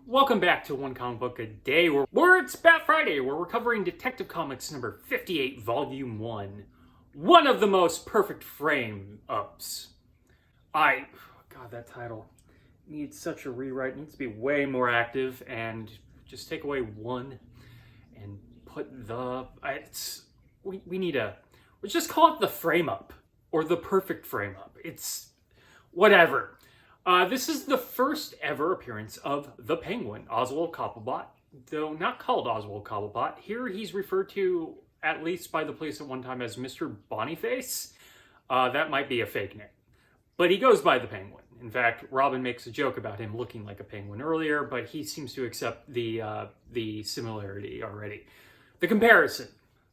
Welcome back to One Comic Book a Day, where it's Bat Friday, where we're covering Detective Comics number 58, Volume 1. One of the most perfect frame-ups. God, that title needs such a rewrite. It needs to be way more active, and just take away one and put the... let's just call it the frame-up, or the perfect frame-up. It's whatever. This is the first ever appearance of the Penguin, Oswald Cobblepot, though not called Oswald Cobblepot. Here he's referred to, at least by the police at one time, as Mr. Boniface. That might be a fake name. But he goes by the Penguin. In fact, Robin makes a joke about him looking like a penguin earlier, but he seems to accept the similarity already. The comparison.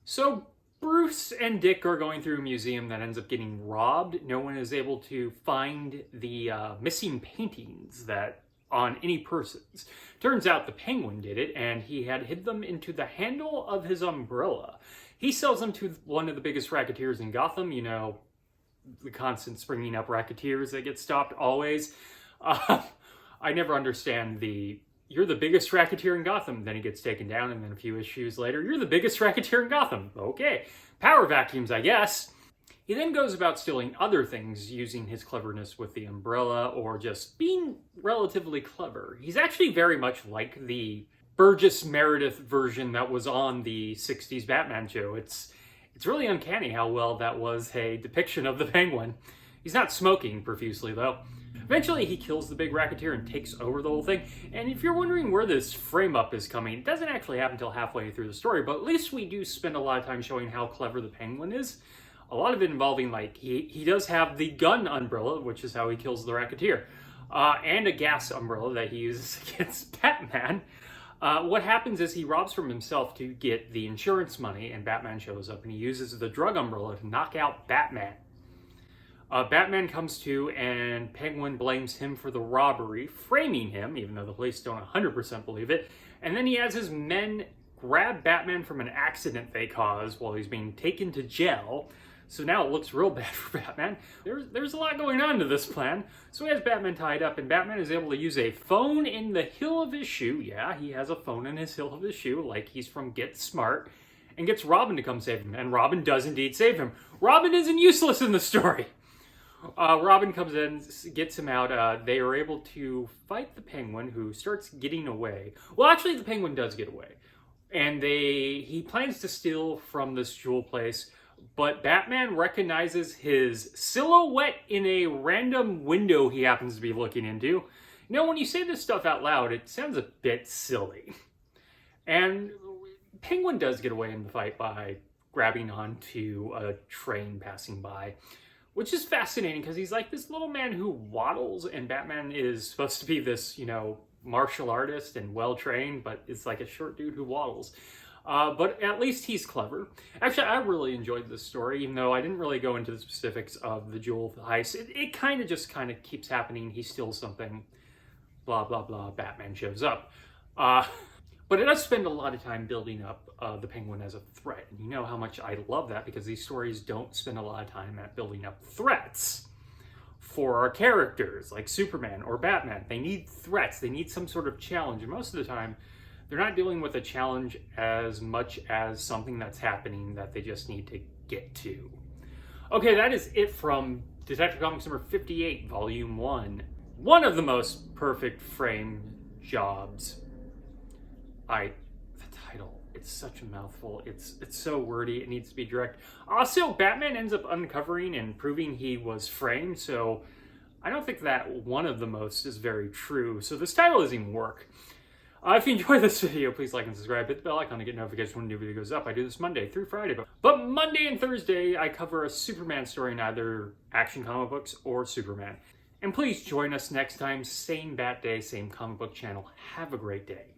So Bruce and Dick are going through a museum that ends up getting robbed. No one is able to find the missing paintings that on any persons. Turns out the Penguin did it, and he had hid them into the handle of his umbrella. He sells them to one of the biggest racketeers in Gotham. You know, the constant springing up racketeers that get stopped always. I never understand you're the biggest racketeer in Gotham. Then he gets taken down, and then a few issues later, you're the biggest racketeer in Gotham. Okay. Power vacuums, I guess. He then goes about stealing other things using his cleverness with the umbrella or just being relatively clever. He's actually very much like the Burgess Meredith version that was on the 60s Batman show. It's really uncanny how well that was a depiction of the Penguin. He's not smoking profusely, though. Eventually, he kills the big racketeer and takes over the whole thing. And if you're wondering where this frame-up is coming, it doesn't actually happen until halfway through the story, but at least we do spend a lot of time showing how clever the Penguin is. A lot of it involving, like, he does have the gun umbrella, which is how he kills the racketeer, and a gas umbrella that he uses against Batman. What happens is he robs from himself to get the insurance money, and Batman shows up, and he uses the drug umbrella to knock out Batman. Batman comes to, and Penguin blames him for the robbery, framing him, even though the police don't 100% believe it. And then he has his men grab Batman from an accident they caused while he's being taken to jail. So now it looks real bad for Batman. There's a lot going on to this plan. So he has Batman tied up, and Batman is able to use a phone in the heel of his shoe. Yeah, he has a phone in his heel of his shoe, like he's from Get Smart, and gets Robin to come save him. And Robin does indeed save him. Robin isn't useless in the story. Robin comes in, gets him out. They are able to fight the Penguin, who starts getting away. Well, actually, the Penguin does get away. And he plans to steal from this jewel place, but Batman recognizes his silhouette in a random window he happens to be looking into. You know, when you say this stuff out loud, it sounds a bit silly. And Penguin does get away in the fight by grabbing onto a train passing by, which is fascinating because he's like this little man who waddles, and Batman is supposed to be this, martial artist and well-trained, but it's like a short dude who waddles. But at least he's clever. Actually, I really enjoyed this story, even though I didn't really go into the specifics of the jewel heist. It kind of keeps happening. He steals something, blah, blah, blah. Batman shows up. But it does spend a lot of time building up the Penguin as a threat. And you know how much I love that, because these stories don't spend a lot of time at building up threats for our characters, like Superman or Batman. They need threats. They need some sort of challenge. And most of the time, they're not dealing with a challenge as much as something that's happening that they just need to get to. Okay, that is it from Detective Comics number 58, Volume 1. One of the most perfect frame jobs. The title, it's such a mouthful. It's so wordy, it needs to be direct. Also, Batman ends up uncovering and proving he was framed, so I don't think that one of the most is very true. So this title doesn't even work. If you enjoyed this video, please like and subscribe. Hit the bell icon to get notifications when a new video goes up. I do this Monday through Friday. But Monday and Thursday, I cover a Superman story in either Action Comic Books or Superman. And please join us next time. Same Bat Day, same comic book channel. Have a great day.